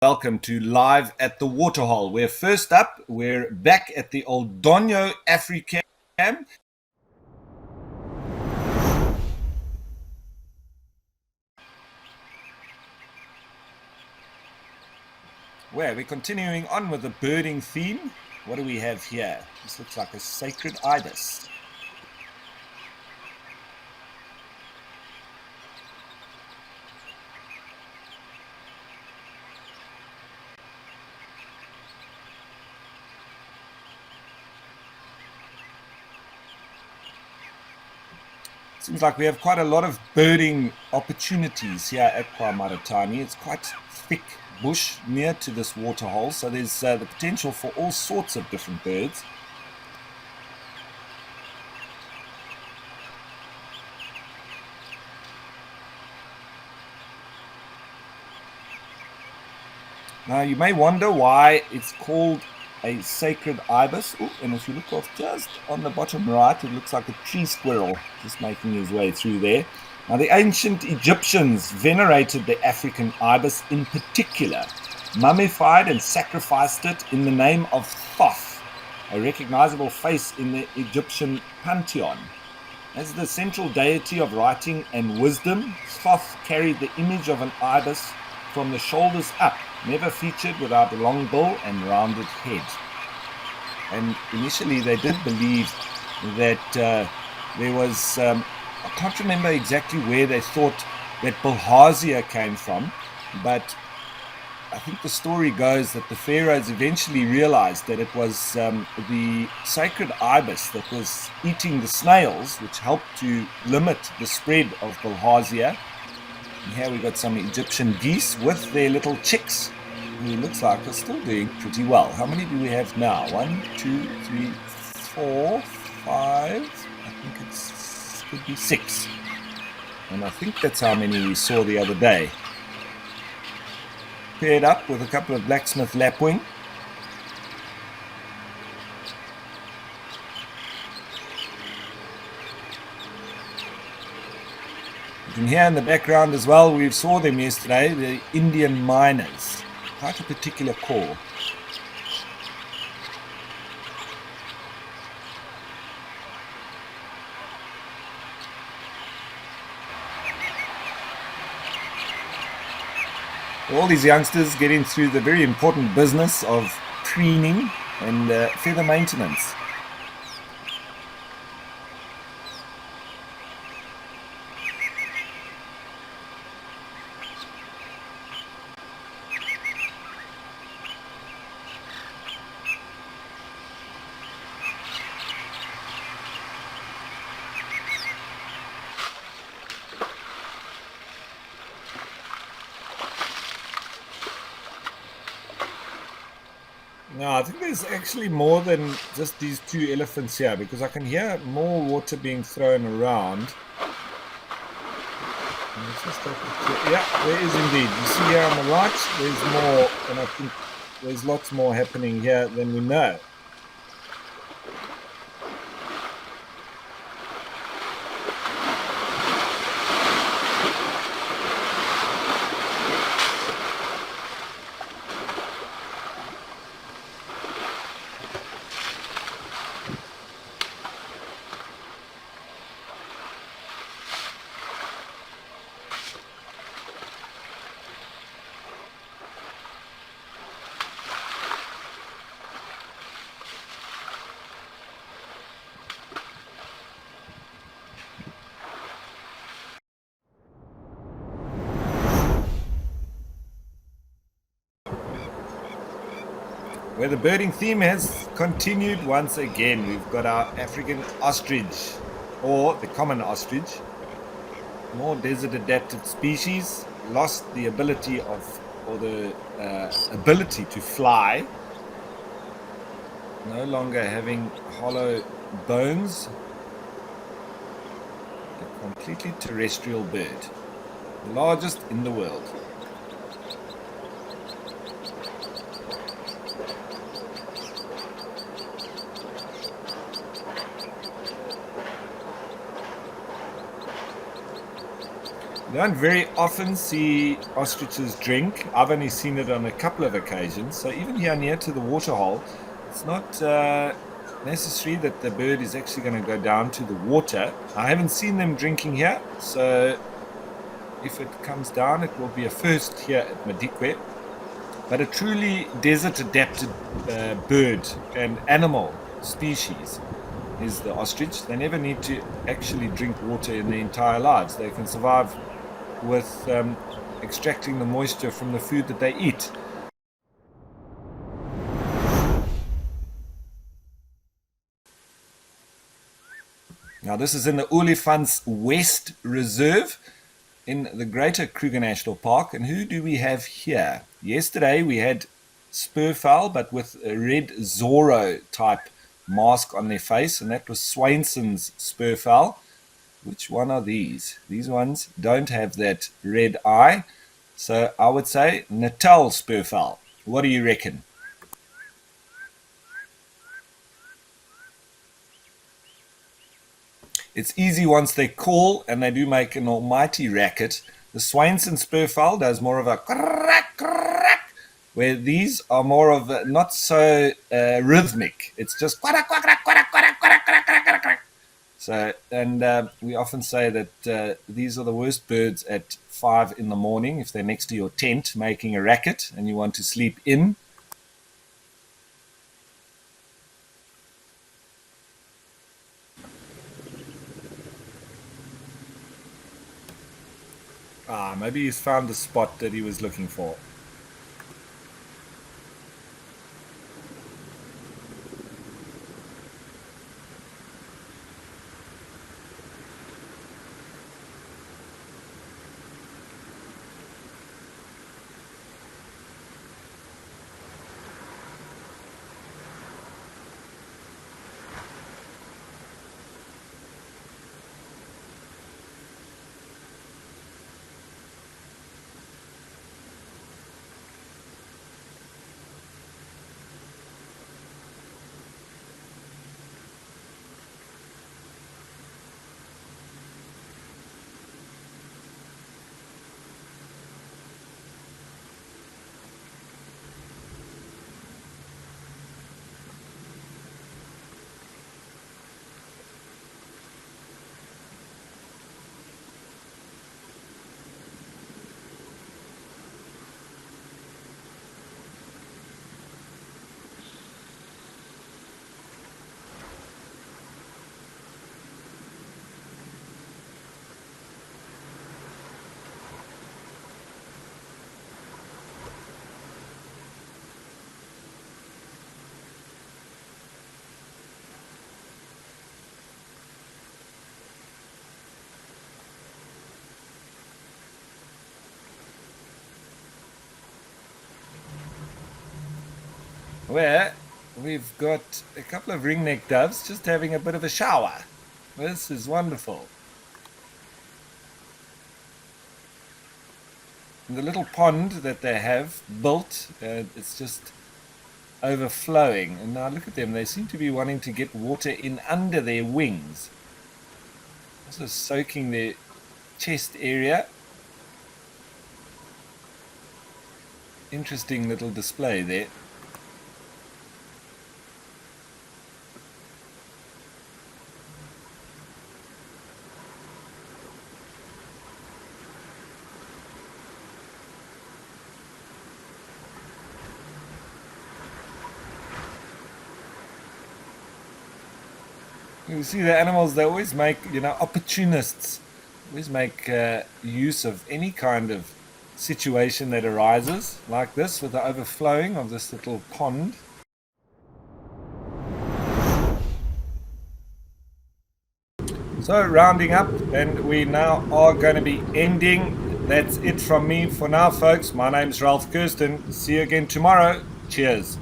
Welcome to Live at the Waterhole, where first up, we're back at the old Donyo Africam, where we're continuing on with the birding theme. What do we have here? This looks like a sacred ibis. Seems like we have quite a lot of birding opportunities here at KwaMaratani. It's quite thick bush near to this waterhole, so there's the potential for all sorts of different birds. Now you may wonder why it's called a sacred ibis. Ooh, and if you look off just on the bottom right, it looks like a tree squirrel just making his way through there. Now the ancient Egyptians venerated the African ibis in particular, mummified and sacrificed it in the name of Thoth, a recognizable face in the Egyptian pantheon. As the central deity of writing and wisdom, Thoth carried the image of an ibis from the shoulders up, never featured without a long bill and rounded head. And initially they did believe that there was, I can't remember exactly where they thought that bilharzia came from, but I think the story goes that the pharaohs eventually realized that it was the sacred ibis that was eating the snails, which helped to limit the spread of bilharzia. And here we got some Egyptian geese with their little chicks, who looks like are still doing pretty well. How many do we have now? 1, 2, 3, 4, 5. I think it could be 6. And I think that's how many we saw the other day. Paired up with a couple of blacksmith lapwing. You can hear in the background as well, we saw them yesterday, the Indian miners. Quite a particular call. All these youngsters getting through the very important business of preening and feather maintenance. No, I think there's actually more than just these two elephants here, because I can hear more water being thrown around. Yeah, there is indeed. You see here on the right, there's more, and I think there's lots more happening here than we know. Where the birding theme has continued once again. We've got our African ostrich, or the common ostrich, more desert adapted species, lost the ability of, or the ability to fly, no longer having hollow bones, a completely terrestrial bird, the largest in the world. You don't very often see ostriches drink. I've only seen it on a couple of occasions. So even here near to the waterhole, it's not necessary that the bird is actually going to go down to the water. I haven't seen them drinking here, so if it comes down, it will be a first here at Madikwe. But a truly desert-adapted bird and animal species is the ostrich. They never need to actually drink water in their entire lives. They can survive with extracting the moisture from the food that they eat. Now this is in the Olifants West Reserve in the Greater Kruger National Park. And who do we have here? Yesterday we had spurfowl, but with a red Zorro type mask on their face, and that was Swainson's spurfowl. Which one are these? These ones don't have that red eye. So I would say Natal spurfowl. What do you reckon? It's easy once they call, and they do make an almighty racket. The Swainson spurfowl does more of a crack, crack, where these are more of a, not so rhythmic. It's just quack, quack, quack, quack, quack, quack, quack, quack, quack, quack. So, and we often say that these are the worst birds at 5 in the morning if they're next to your tent making a racket and you want to sleep in. Maybe he's found the spot that he was looking for. Where we've got a couple of ringneck doves just having a bit of a shower. This is wonderful. And the little pond that they have built, it's just overflowing. And now look at them, they seem to be wanting to get water in under their wings. Also soaking their chest area. Interesting little display there. You see the animals, they always make, opportunists. Always make use of any kind of situation that arises, like this, with the overflowing of this little pond. So rounding up, and we now are going to be ending. That's it from me for now, folks. My name's Ralph Kirsten. See you again tomorrow. Cheers.